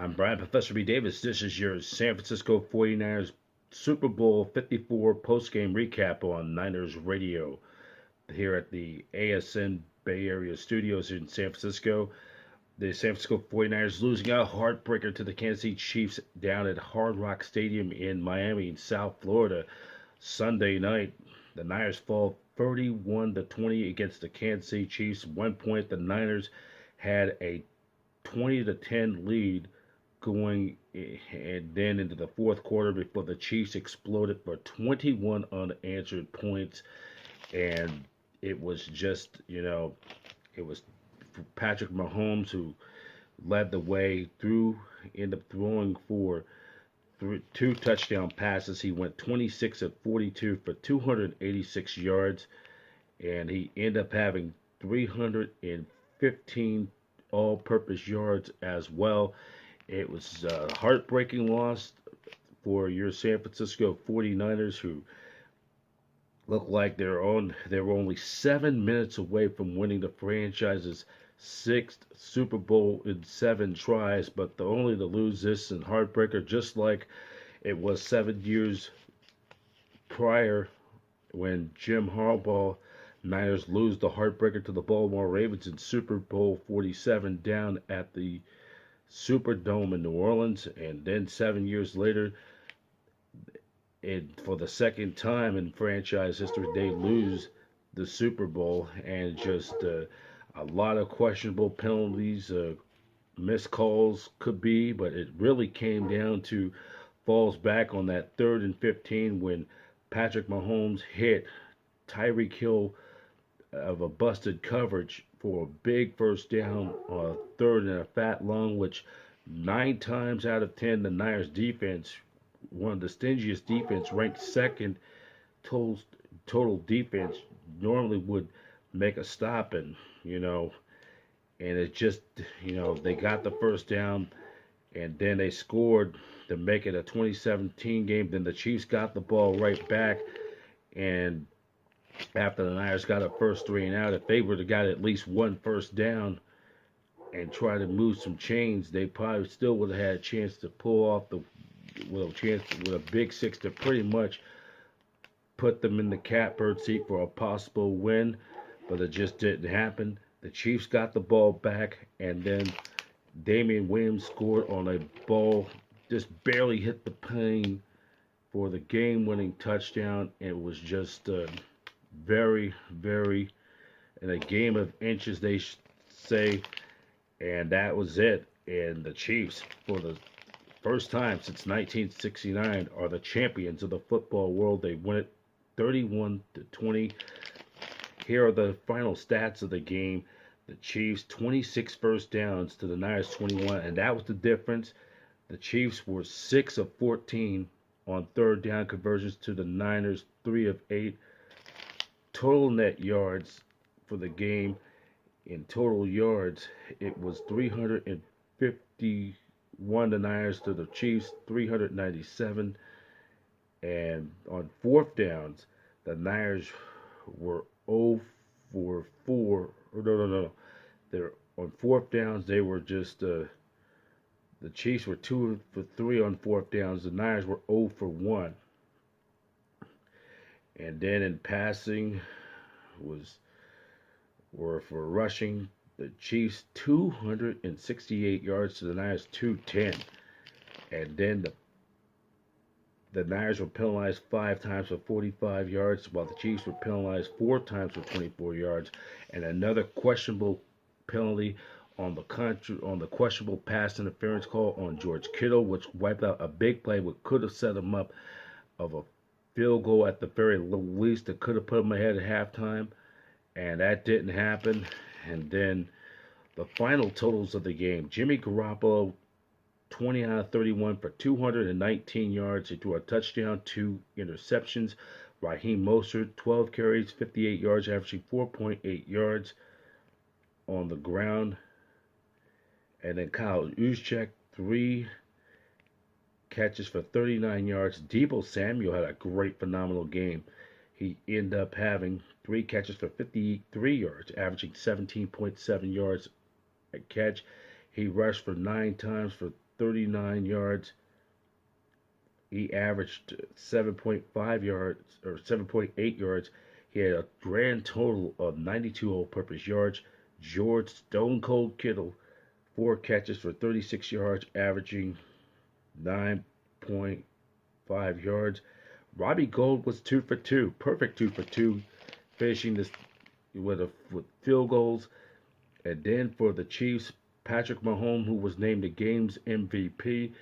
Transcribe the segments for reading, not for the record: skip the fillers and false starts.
I'm Brian Professor B. Davis. This is your San Francisco 49ers Super Bowl 54 postgame recap on Niners Radio here at the ASN Bay Area studios in San Francisco. The San Francisco 49ers losing a heartbreaker to the Kansas City Chiefs down at Hard Rock Stadium in Miami, in South Florida, Sunday night. The Niners fall 31-20 against the Kansas City Chiefs. 1 point, the Niners had a 20-10 lead going and then into the fourth quarter before the Chiefs exploded for 21 unanswered points. And it was just, it was Patrick Mahhomes who led the way ended up throwing for two touchdown passes. He went 26 of 42 for 286 yards, and he ended up having 315 all-purpose yards as well. It was a heartbreaking loss for your San Francisco 49ers, who looked like they were only 7 minutes away from winning the franchise's sixth Super Bowl in 7 tries, but only to lose this in heartbreaker, just like it was 7 years prior when Jim Harbaugh Niners lose the heartbreaker to the Baltimore Ravens in Super Bowl 47 down at the Superdome in New Orleans. And then 7 years later, for the second time in franchise history, they lose the Super Bowl, and just a lot of questionable penalties, missed calls could be, but it really came down to falls back on that 3rd and 15 when Patrick Mahhomes hit Tyreek Hill of a busted coverage for a big first down on a 3rd and a fat long, which 9 times out of 10 the Niners defense, one of the stingiest defense, ranked second total defense, normally would make a stop. And it just, they got the first down, and then they scored to make it a 2017 game. Then the Chiefs got the ball right back, and after the Niners got a first 3 and out, if they would have got at least one first down and try to move some chains, they probably still would have had a chance to pull off with a big six to pretty much put them in the catbird seat for a possible win. But it just didn't happen. The Chiefs got the ball back, and then Damian Williams scored on a ball, just barely hit the plane for the game-winning touchdown. It was just very, very, in a game of inches, they say, and that was it. And the Chiefs, for the first time since 1969, are the champions of the football world. They win it 31-20. Here are the final stats of the game. The Chiefs 26 first downs to the Niners 21, and that was the difference. The Chiefs were 6 of 14 on 3rd down conversions to the Niners 3 of 8. Total net yards for the game, in total yards, it was 351 the Niners to the Chiefs 397. And on 4th downs, the Niners were 0 for 4. No. They're on 4th downs. They were just the Chiefs were 2 for 3 on 4th downs. The Niners were 0 for 1. And then in passing were for rushing, the Chiefs 268 yards to the Niners 210. And then the Niners were penalized 5 times for 45 yards, while the Chiefs were penalized 4 times for 24 yards. And another questionable penalty on the questionable pass interference call on George Kittle, which wiped out a big play, which could have set him up of a field goal at the very least. That could have put him ahead at halftime, and that didn't happen. And then the final totals of the game: Jimmy Gararpolo 20 out of 31 for 219 yards. He threw a touchdown, 2 interceptions. Raheem Mostert 12 carries, 58 yards, averaging 4.8 yards on the ground. And then Kyle Juszczyk 3 catches for 39 yards. Deebo Samuel had a great, phenomenal game. He ended up having 3 catches for 53 yards, averaging 17.7 yards a catch. He rushed for 9 times for 39 yards. He averaged 7.5 yards or 7.8 yards. He had a grand total of 92 all-purpose yards. George Stone Cold Kittle, 4 catches for 36 yards, averaging 9.5 yards. Robbie Gould was 2 for 2, perfect 2 for 2, finishing this with field goals. And then for the Chiefs, Patrick Mahhomes, who was named the game's MVP,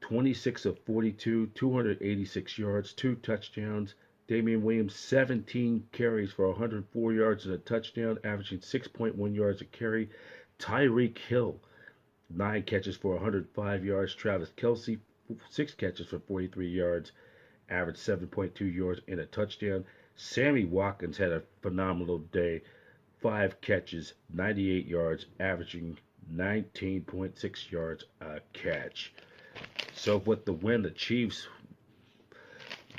26 of 42, 286 yards, 2 touchdowns. Damian Williams, 17 carries for 104 yards and a touchdown, averaging 6.1 yards a carry. Tyreek Hill, 9 catches for 105 yards. Travis Kelce, 6 catches for 43 yards, averaged 7.2 yards and a touchdown. Sammy Watkins had a phenomenal day. 5 catches, 98 yards, averaging 19.6 yards a catch. So with the win, the Chiefs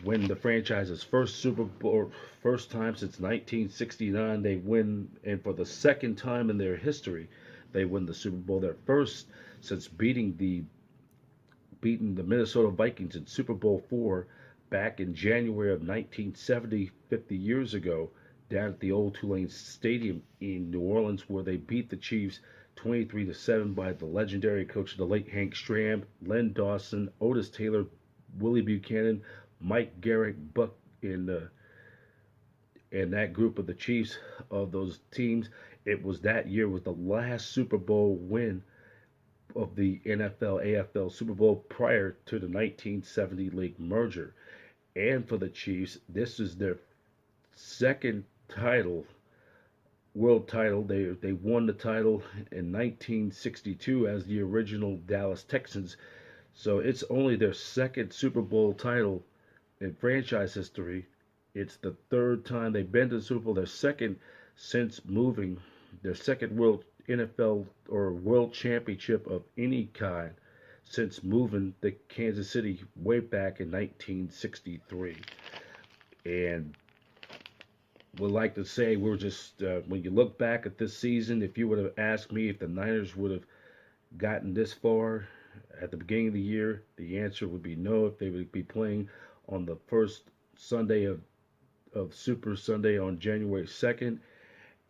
win the franchise's first Super Bowl, first time since 1969. They win, and for the second time in their history, they win the Super Bowl. Their first since beating the Minnesota Vikings in Super Bowl IV back in January of 1970, 50 years ago, down at the old Tulane Stadium in New Orleans, where they beat the Chiefs 23-7 by the legendary coach, the late Hank Stram, Len Dawson, Otis Taylor, Willie Buchanan, Mike Garrett, Buck in that group of the Chiefs of those teams. It was that year was the last Super Bowl win of the NFL AFL Super Bowl prior to the 1970 league merger. And for the Chiefs, this is their second title, world title. They won the title in 1962 as the original Dallas Texans. So it's only their second Super Bowl title in franchise history. It's the third time they've been to the Super Bowl. Their second since moving, their second world NFL or world championship of any kind since moving to Kansas City way back in 1963. And would like to say we're just when you look back at this season, if you would have asked me if the Niners would have gotten this far at the beginning of the year, the answer would be no. If they would be playing on the first Sunday of Super Sunday on January 2nd,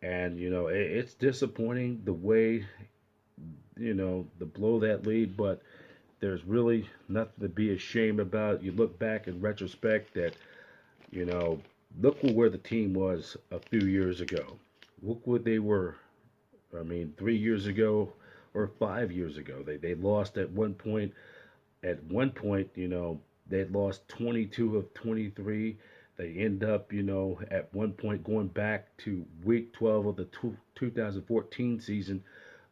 and it's disappointing the way to blow that lead, but there's really nothing to be ashamed about. You look back in retrospect that look where the team was a few years ago. Look what they were. I mean, 3 years ago or 5 years ago, they lost at one point. At one point, they had lost 22 of 23. They end up, at one point going back to week 12 of the 2014 season.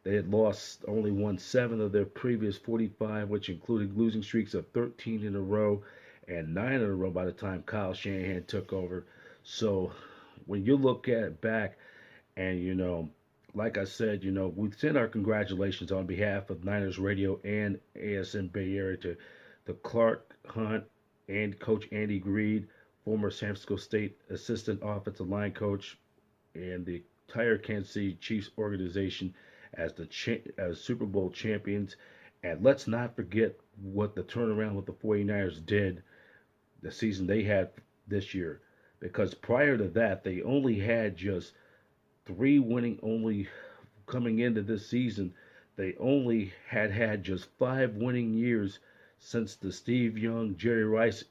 They had lost, only won 7 of their previous 45, which included losing streaks of 13 in a row and 9 in a row by the time Kyle Shanahan took over. So when you look at it back, and like I said, we send our congratulations on behalf of Niners Radio and ASN Bay Area to Clark Hunt and Coach Andy Greed, former San Francisco State assistant offensive line coach, and the entire Kansas City Chiefs organization as Super Bowl champions. And let's not forget what the turnaround with the 49ers did the season they had this year. Because prior to that, they only had just 3 winning only coming into this season. They only had just 5 winning years since the Steve Young, Jerry Rice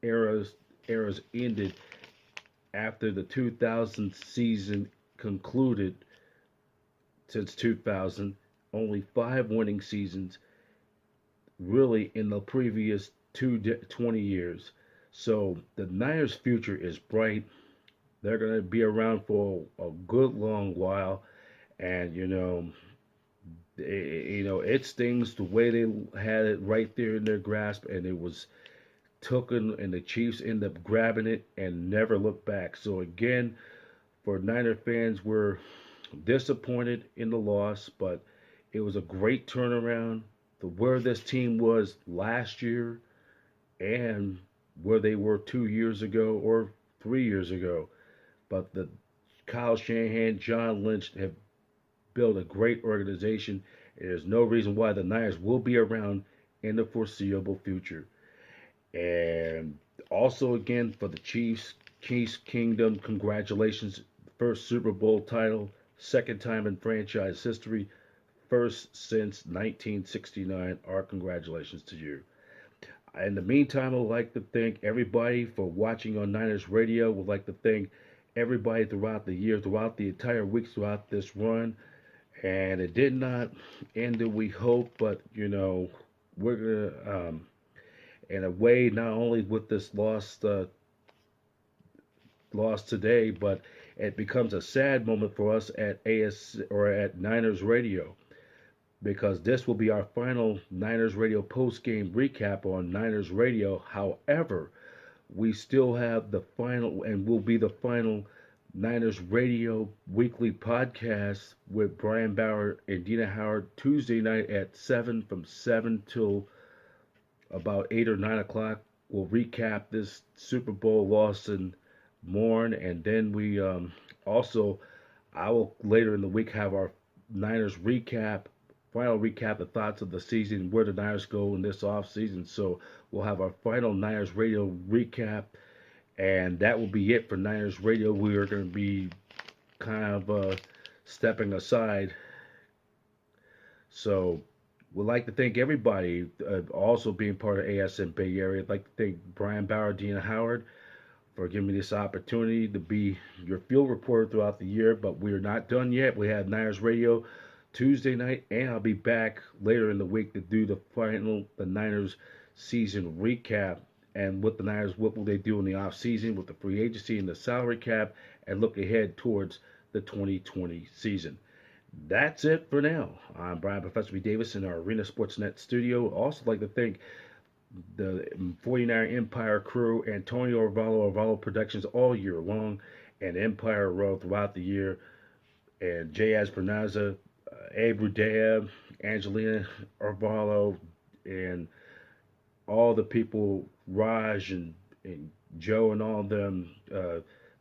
eras ended after the 2000 season concluded. Since 2000, only 5 winning seasons really in the previous 20 years. So the Niners' future is bright. They're going to be around for a good long while, and it stings the way they had it right there in their grasp, and it was taken, and the Chiefs end up grabbing it and never looked back. So again, for Niner fans, we're disappointed in the loss, but it was a great turnaround for where this team was last year and where they were 2 years ago or 3 years ago. But the Kyle Shanahan, John Lynch have built a great organization, There's no reason why the Niners will be around in the foreseeable future. And also, again, for the Chiefs Kingdom, congratulations. First Super Bowl title, second time in franchise history, first since 1969. Our congratulations to you. In the meantime, I would like to thank everybody for watching on Niners Radio. Would like to thank everybody throughout the year, throughout the entire week, throughout this run. And it did not end that we hope, but we're gonna in a way not only with this loss today, but it becomes a sad moment for us at Niners Radio, because this will be our final Niners Radio post-game recap on Niners Radio. However, we still have the final, and will be the final Niners Radio weekly podcast with Brian Bauer and Dina Howard Tuesday night at 7, from 7 till about 8 or 9 o'clock. We'll recap this Super Bowl loss and mourn, and then we also, I will later in the week have our Niners recap, final recap, the thoughts of the season, where the Niners go in this off season. So we'll have our final Niners Radio recap, and that will be it for Niners Radio. We are going to be kind of stepping aside. So we'd like to thank everybody also being part of ASN Bay Area. I'd like to thank Brian Bauer, Dina Howard, for giving me this opportunity to be your field reporter throughout the year. But we are not done yet. We have Niners Radio Tuesday night, and I'll be back later in the week to do the Niners season recap, and what the Niners, what will they do in the off season with the free agency and the salary cap, and look ahead towards the 2020 season. That's it for now. I'm Brian Professor B. Davis in our Arena Sportsnet studio. Also like to thank the 49er Empire crew, Antonio Arvalo Productions all year long, and Empire Row throughout the year, and J.S. Bernaza, Abe Rudea, Angelina Arvalo, and all the people, Raj and Joe and all of them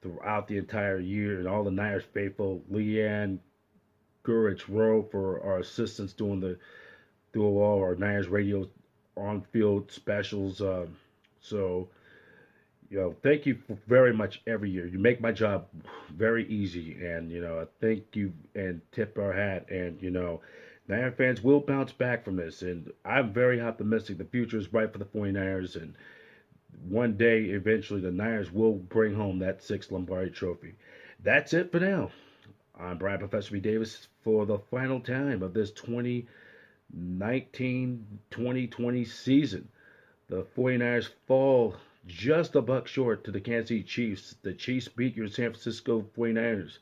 throughout the entire year, and all the Niners faithful, Leanne, Gurich Rowe for our assistance doing all our Niners Radio on-field specials. So, thank you very much every year. You make my job very easy, and I thank you and tip our hat. And Niner fans will bounce back from this, and I'm very optimistic. The future is bright for the 49ers, and one day, eventually, the Niners will bring home that 6th Lombardi Trophy. That's it for now. I'm Brian Professor B. Davis for the final time of this 2019-2020 season. The 49ers fall just a buck short to the Kansas City Chiefs. The Chiefs beat your San Francisco 49ers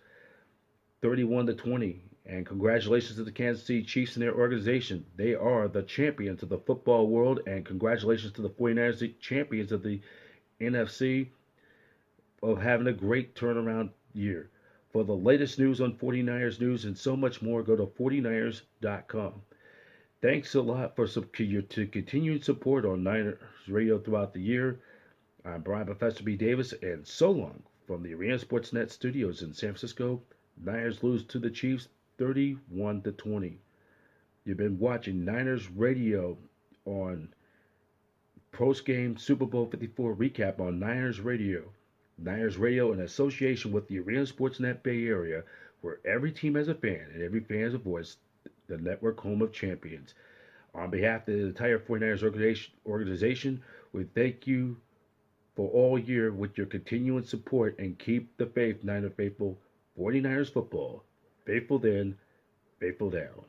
31-20. And congratulations to the Kansas City Chiefs and their organization. They are the champions of the football world. And congratulations to the 49ers, the champions of the NFC, of having a great turnaround year. For the latest news on 49ers news and so much more, go to 49ers.com. Thanks a lot for your continued support on Niners Radio throughout the year. I'm Brian Professor B. Davis, and so long from the Arena Sportsnet studios in San Francisco. Niners lose to the Chiefs 31-20. You've been watching Niners Radio on Postgame Super Bowl 54 recap on Niners Radio. Niners Radio in association with the Arena Sportsnet Bay Area, where every team has a fan and every fan has a voice, the network home of champions. On behalf of the entire 49ers organization, we thank you for all year with your continuing support, and keep the faith, Niner faithful. 49ers football, faithful then, faithful down.